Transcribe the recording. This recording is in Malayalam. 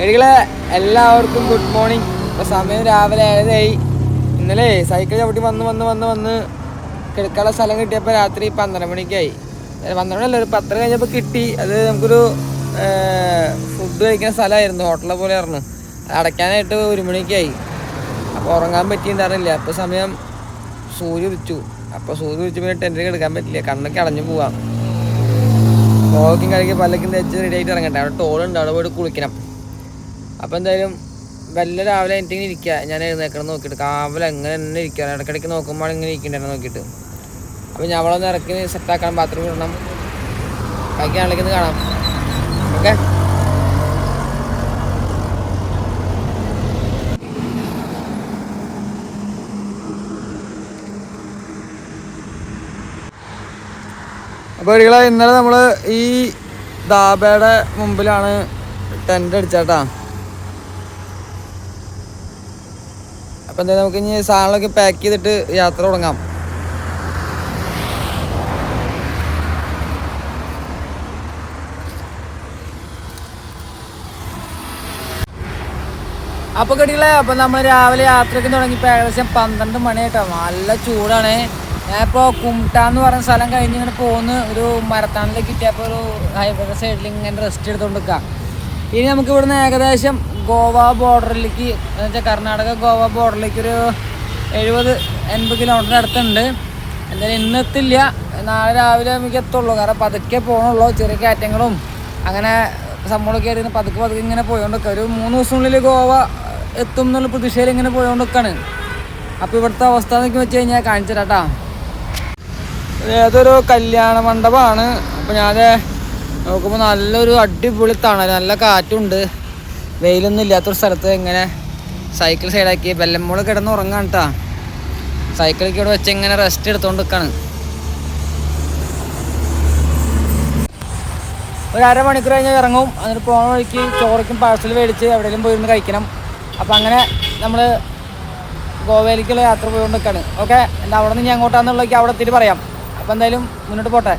എടികളെ എല്ലാവർക്കും ഗുഡ് മോർണിംഗ്. ഇപ്പോൾ സമയം രാവിലെ 7:30. ഇന്നലെ സൈക്കിൾ ചവിട്ടി വന്ന് കിടക്കാനുള്ള സ്ഥലം കിട്ടിയപ്പോൾ രാത്രി 12 മണിക്കായി. 12 മണിയല്ല, ഒരു 10 കഴിഞ്ഞപ്പോൾ കിട്ടി. അത് നമുക്കൊരു ഫുഡ് കഴിക്കുന്ന സ്ഥലമായിരുന്നു, ഹോട്ടലിലെ പോലെ ആയിരുന്നു. അത് അടയ്ക്കാനായിട്ട് 1 മണിക്കായി. അപ്പോൾ ഉറങ്ങാൻ പറ്റിയിട്ടുണ്ടായിരുന്നില്ല. അപ്പോൾ സമയം സൂര്യ ഉദിച്ചു. അപ്പോൾ സൂര്യ ഉദിച്ച് പിന്നെ ടെൻറ്റിൽ എടുക്കാൻ പറ്റില്ല, കണ്ണൊക്കെ അടഞ്ഞു പോവാം. പോക്കും കഴിക്കുക പല്ലക്കും തേച്ച് റെഡി ആയിട്ട് ഇറങ്ങട്ടെ. അവിടെ ടോളുണ്ട്, അവിടെ പോയിട്ട് കുളിക്കണം. അപ്പോൾ എന്തായാലും വല്ല രാവിലെ എനിക്കിങ്ങനെ ഇരിക്കുക, ഞാൻ എഴുന്നേക്കണം നോക്കിയിട്ട് കാവൽ എങ്ങനെ തന്നെ ഇരിക്കുക. ഇടയ്ക്കിടയ്ക്ക് നോക്കുമ്പോൾ ഇങ്ങനെ ഇരിക്കണ്ടായിരുന്നു നോക്കിയിട്ട്. അപ്പോൾ ഞാൻ അവളൊന്ന് ഇറക്കി സെറ്റാക്കണം, ബാത്റൂം ഇടണം, ബാക്കി ആളിലേക്ക് ഒന്ന് കാണാം. ഓക്കെ. അപ്പോൾ ഒരിക്കലെ ഇന്നലെ നമ്മൾ ഈ ധാബയുടെ മുമ്പിലാണ് ടെൻ്റ് അടിച്ചാട്ടാ. അപ്പോൾ എന്തായാലും നമുക്ക് ഇനി സാധനങ്ങളൊക്കെ പാക്ക് ചെയ്തിട്ട് യാത്ര തുടങ്ങാം. അപ്പോൾ കേട്ടില്ലേ, അപ്പോൾ നമ്മൾ രാവിലെ യാത്രയ്ക്ക് തുടങ്ങിയപ്പോൾ ഏകദേശം 12 മണിയായിട്ടോ. നല്ല ചൂടാണ്. ഞാനിപ്പോൾ കുംട്ടാന്ന് പറഞ്ഞ സ്ഥലം കഴിഞ്ഞ് ഇങ്ങനെ പോകുന്നു. ഒരു മരത്താണിലേക്ക് കിട്ടിയപ്പോൾ ഒരു ഹൈവേയുടെ സൈഡിൽ ഇങ്ങനെ റെസ്റ്റ് എടുത്തുകൊണ്ട് നിൽക്കാം. ഇനി നമുക്ക് ഇവിടുന്ന് ഏകദേശം ഗോവ ബോർഡറിലേക്ക്, എന്ന് വെച്ചാൽ കർണാടക ഗോവ ബോർഡറിലേക്ക് ഒരു 70-80 കിലോമീറ്ററിന് അടുത്തുണ്ട്. എന്തായാലും ഇന്നെത്തില്ല, നാളെ രാവിലെ നമുക്ക് എത്തുള്ളൂ. കാരണം പതുക്കെ പോകണുള്ളൂ, ചെറിയ കയറ്റങ്ങളും അങ്ങനെ സംഭവമൊക്കെ ആയിട്ട് പതുക്കെ ഇങ്ങനെ പോയോണ്ടിരിക്കുക. ഒരു 3 ദിവസത്തിനുള്ളിൽ ഗോവ എത്തും എന്നുള്ള പ്രതീക്ഷയിൽ ഇങ്ങനെ പോയോണ്ടിരിക്കുകയാണ്. അപ്പോൾ ഇവിടുത്തെ അവസ്ഥ എന്നൊക്കെ വെച്ച് കഴിഞ്ഞാൽ കാണിച്ചു തരാം. ഏതൊരു കല്യാണ മണ്ഡപമാണ്. അപ്പോൾ ഞാൻ നോക്കുമ്പോൾ നല്ലൊരു അടിപൊളി തണൽ, നല്ല കാറ്റുണ്ട്, വെയിലൊന്നും ഇല്ലാത്തൊരു സ്ഥലത്ത് ഇങ്ങനെ സൈക്കിൾ സൈഡാക്കി ബെല്ലമ്മോള് കിടന്ന് ഉറങ്ങാണ് കേട്ടോ. സൈക്കിളിലേക്ക് ഇവിടെ വെച്ച് ഇങ്ങനെ റെസ്റ്റ് എടുത്തുകൊണ്ട് നിൽക്കുകയാണ്. ഒരു 1/2 മണിക്കൂർ കഴിഞ്ഞാൽ ഇറങ്ങും. എന്നിട്ട് പോണ വഴിക്ക് ചോറയ്ക്കും പാഴ്സൽ മേടിച്ച് എവിടെയെങ്കിലും പോയിരുന്ന് കഴിക്കണം. അപ്പോൾ അങ്ങനെ നമ്മൾ ഗോവയിലേക്കുള്ള യാത്ര പോയിക്കൊണ്ട് നിൽക്കുകയാണ്. ഓക്കെ. എന്താ അവിടെ നിന്ന് ഞാൻ അങ്ങോട്ടാണെന്നുള്ളതൊക്കെ അവിടെ എത്തിയിട്ട് പറയാം. അപ്പോൾ എന്തായാലും മുന്നോട്ട് പോട്ടെ.